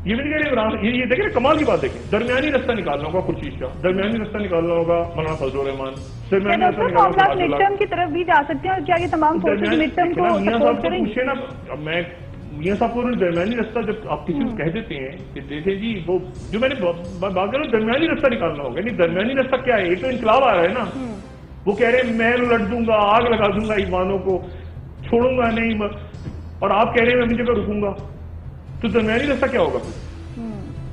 یہ بھی نہیں کہہ رہے, یہ دیکھیں کمال کی بات دیکھیں, درمیانی رستہ نکالنا ہوگا خورشید شاہ, درمیانی رستہ نکالنا ہوگا مولانا فضل الرحمان, درمیانی رستہ نکالنا ہوگا مڈ ٹرم کی طرف بھی جا سکتے ہیں, اور کیا یہ تمام فورسز مڈ ٹرم کو سپورٹ کریں گے؟ میں میاں صاحب کو درمیانی رستہ جب آپ کسی کو کہہ دیتے ہیں کہ دیکھیں جی وہ جو میں نے بات کر رہا ہوں درمیانی رستہ نکالنا ہوگا, یعنی درمیانی رستہ کیا ہے؟ ایک تو انقلاب آ رہا ہے نا, وہ کہہ رہے ہیں میں لٹ دوں گا, آگ لگا دوں گا ایمانوں کو, چھوڑوں گا نہیں, اور آپ کہہ رہے ہیں میں اپنی جگہ رکوں گا, تو درمیانی رستہ کیا ہوگا پھر؟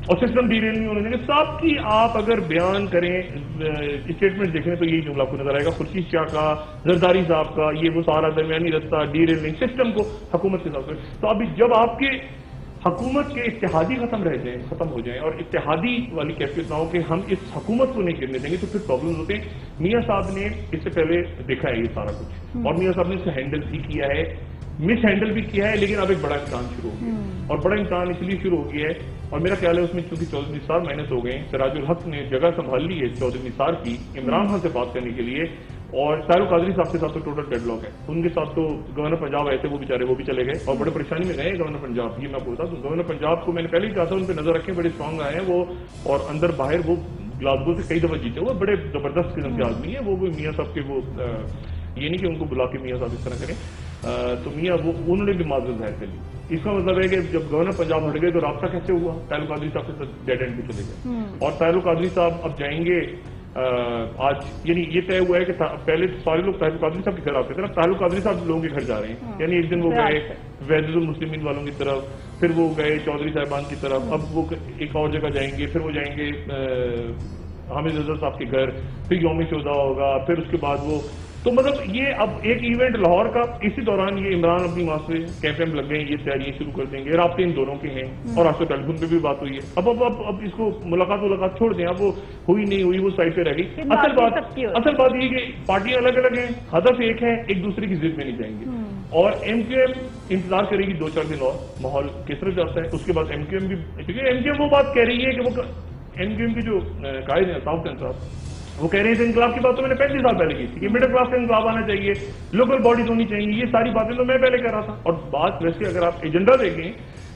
اور سسٹم ڈیریل نہیں ہونے دیں. سب کی آپ اگر بیان کریں اسٹیٹمنٹ دیکھیں تو یہی جملہ کو نظر آئے گا, خورشید شاہ کا, زرداری صاحب کا, یہ وہ سارا درمیانی رستہ ڈیریلنگ سسٹم کو حکومت کے ساتھ. تو ابھی جب آپ کے حکومت کے اتحادی ختم ہو جائیں اور اتحادی والی کیفیت نہ ہو کہ ہم اس حکومت کو نہیں گرنے دیں گے, تو پھر پرابلمز ہوتے ہیں. میاں صاحب نے اس سے پہلے دیکھا ہے یہ سارا کچھ, اور میاں صاحب نے اسے ہینڈل بھی کیا ہے, مس ہینڈل بھی کیا ہے, لیکن اب ایک بڑا امتحان شروع ہو گیا. اور بڑا امتحان اس لیے شروع ہو گیا ہے, اور میرا خیال ہے اس میں چونکہ چودھری نثار مائنس ہو گئے, سراج الحق نے جگہ سنبھال لی ہے چودھری نثار کی عمران خان سے بات کرنے کے لیے, اور طاہر القادری صاحب کے ساتھ تو ٹوٹل ڈیڈ لاک ہے. ان کے ساتھ تو گورنر پنجاب آئے تھے, وہ بیچارے وہ بھی چلے گئے اور بڑے پریشانی میں گئے گورنر پنجاب. یہ میں بولتا تو گورنر پنجاب کو میں نے پہلے ہی کہا تھا ان پہ نظر رکھیں, بڑے اسٹرانگ آئے ہیں وہ, اور اندر باہر وہ گلاسگو سے کئی دفعہ جیتے, وہ بڑے زبردست قسم کے آدمی ہیں. وہ میاں صاحب کے وہ یہ نہیں کہ ان کو بلا کے میاں صاحب اس طرح کریں, تو میاں وہ انہوں نے بھی معذرت ظاہر کر لی. اس کا مطلب ہے کہ جب گورنر پنجاب ہٹ گئے تو رابطہ کیسے ہوا؟ طاہر القادری صاحب کے ساتھ ڈیڈ اینڈ پہ چلے گئے, اور طاہر القادری صاحب اب جائیں گے آج, یعنی یہ طے ہوا ہے کہ پہلے سارے لوگ طاہر القادری صاحب کے گھر آتے تھے نا, طاہر القادری صاحب لوگوں کے گھر جا رہے ہیں. یعنی ایک دن وہ گئے وحدت المسلمین والوں کی طرف, پھر وہ گئے چودھری صاحبان کی طرف, اب وہ ایک اور جگہ جائیں گے, پھر وہ جائیں گے حامد رضا صاحب کے گھر, پھر یوم شہداء ہوگا, پھر اس کے بعد وہ, تو مطلب یہ اب ایک ایونٹ لاہور کا, اسی دوران یہ عمران اپنی وہاں سے کیمپ لگ گئے, یہ تیاریاں شروع کر دیں گے. رابطے ان دونوں کے ہیں, اور آج تو ٹیلی فون پہ بھی بات ہوئی ہے. اب اس کو ملاقات چھوڑ دیں, اب وہ ہوئی نہیں ہوئی, وہ سائڈ پہ رہ گئی. اصل بات یہ کہ پارٹیاں الگ الگ ہیں, ہدف ایک ہے, ایک دوسرے کی ضد میں نہیں جائیں گے. اور ایم کیو ایم انتظار کرے گی 2-4 دن اور ماحول کس طرح جاتا ہے, اس کے بعد ایم کیو ایم بھی, کیونکہ ایم کیو ایم وہ بات کہہ رہی ہے کہ وہ ایم کیو ایم کی جو قائد ہیں صاحب صاحب, وہ کہہ رہے ہیں انقلاب کی بات تو میں نے 35 سال پہلے کی تھی کہ مڈل کلاس کا انقلاب آنا چاہیے, لوکل باڈیز ہونی چاہیے, یہ ساری باتیں تو میں پہلے کہہ رہا تھا. اور بات ویسے اگر آپ ایجنڈا دیکھیں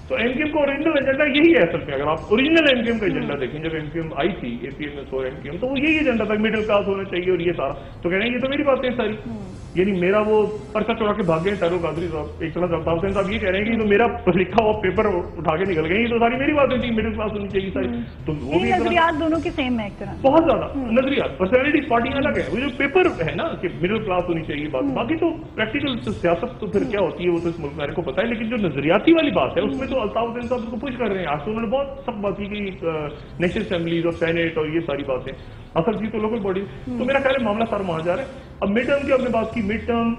تو ایم کیو ایم کا اوریجنل ایجنڈا یہی ہے اصل میں. اگر آپ اوریجنل ایم کیو ایم کا ایجنڈا دیکھیں, جب ایم کیو ایم آئی تھی اے پی ایم ایس اور ایم کیو ایم, تو وہ یہی ایجنڈا تھا مڈل کلاس ہونا چاہیے اور یہ سارا. تو کہہ رہے ہیں یہ تو میری باتیں ساری, یعنی میرا وہ پرچہ چڑھا کے بھاگ گئے طاہر القادری صاحب, ایک طرح سے حسین صاحب یہ کہہ رہے ہیں کہ تو میرا لکھا ہوا پیپر اٹھا کے نکل گئے, یہ تو ساری میری باتیں تھی, مڈل کلاس ہونی چاہیے ساری. تو وہ بھی نظریات دونوں کے سیم ہے ایک طرح, بہت زیادہ نظریات, پرسنالٹیز پارٹیاں الگ ہے. وہ جو پیپر ہے نا کہ مڈل کلاس ہونی چاہیے بات, باقی تو پریکٹیکل سیاست تو پھر کیا ہوتی ہے وہ تو اس ملک میرے کو پتا ہے, لیکن جو نظریاتی والی بات ہے اس میں تو الطاف حسین صاحب اس کو پوچھ کر رہے ہیں. آج تو انہوں نے بہت سخت بات کی کہ نیشنل اسمبلیز اور سینیٹ اور یہ ساری باتیں, اصل چیز تو لوکل باڈیز. تو میرا خیال ہے معاملہ سارا وہاں جا رہا ہے. اب مڈ ٹرم کی آپ نے بات کی, مڈ ٹرم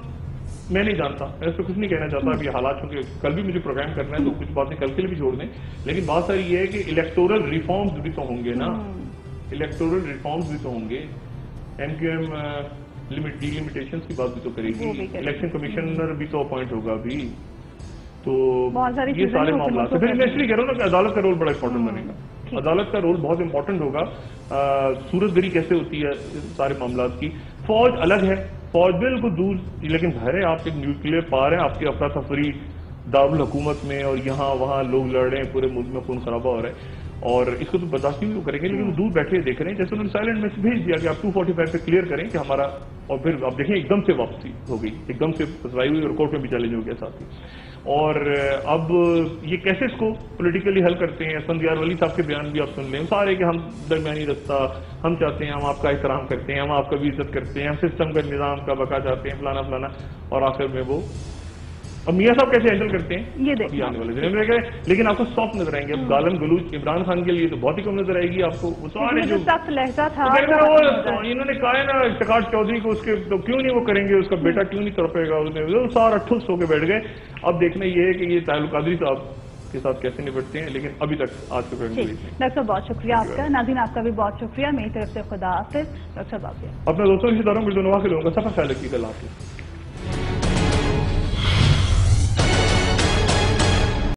میں نہیں جانتا, میں اس پہ کچھ نہیں کہنا چاہتا. ابھی حالات چونکہ کل بھی مجھے پروگرام کرنا ہے تو کچھ باتیں کل کے لیے بھی چھوڑ دیں, لیکن بات ساری یہ ہے کہ الیکٹورل ریفارمز بھی تو ہوں گے نا, الیکٹورل ریفارمز بھی تو ہوں گے. M Q M delimitations کی بات بھی تو کرے گی, الیکشن کمشنر بھی تو اپوائنٹ ہوگا ابھی, تو یہ سارے معاملات ہیں. پھر میں اس لیے کہہ رہا ہوں نا کہ عدالت کا رول بڑا امپورٹنٹ بنے گا, عدالت کا رول بہت امپورٹنٹ ہوگا. صورت گری کیسے ہوتی ہے سارے معاملات کی. فوج الگ ہے, فوج بالکل دور, لیکن گھر ہے, آپ ایک نیوکلیر پار ہیں, آپ کی افراتفری دارالحکومت میں, اور یہاں وہاں لوگ لڑ رہے ہیں, پورے ملک میں خون خرابہ ہو رہا ہے, اور اس کو تو برداشت نہیں کریں گے. لیکن دور بیٹھے دیکھ رہے ہیں, جیسے انہوں نے سائلنٹ میسج بھیج دیا کہ آپ 245 پہ کلیئر کریں کہ ہمارا, اور پھر آپ دیکھیں ایک دم سے واپسی ہو گئی, ایک دم سے فسائی ہوئی, اور کورٹ میں بھی چیلنج ہو گیا ساتھ ہی. اور اب یہ کیسے اس کو پولیٹیکلی حل کرتے ہیں, اسفندیار ولی صاحب کے بیان بھی آپ سن لیں سارے کہ ہم درمیانی رستہ ہم چاہتے ہیں, ہم آپ کا احترام کرتے ہیں, ہم آپ کا بھی عزت کرتے ہیں, ہم سسٹم کا نظام کا بقا چاہتے ہیں, فلانا فلانا, اور آخر میں وہ اب میاں صاحب کیسے ہینڈل کرتے ہیں یہ دیکھیں آنے والے دنوں میں، لیکن آپ کو سافٹ نظر آئیں گے. اب گالم گلوچ عمران خان کے لیے تو بہت ہی کم نظر آئے گی آپ کو. وہ سارے جو سخت لہجہ تھا انہوں نے کہا ہے نا افتخار چودھری کو، اس کے تو کیوں نہیں وہ کریں گے، اس کا بیٹا کیوں نہیں تڑپے گا، سارا ٹھس ہو کے بیٹھ گئے. اب دیکھنا یہ ہے کہ یہ طاہر القادری صاحب کے ساتھ کیسے نپٹتے ہیں، لیکن ابھی تک آج کے ڈاکٹر صاحب بہت شکریہ آپ کا. ناظرین آپ کا بھی بہت شکریہ. میری طرف سے خدا حافظ. ڈاکٹر صاحب آپ اپنے دوستوں کے رشتہ داروں کو واقع لوگوں کا سفر خیال رکھیے. اللہ حافظ.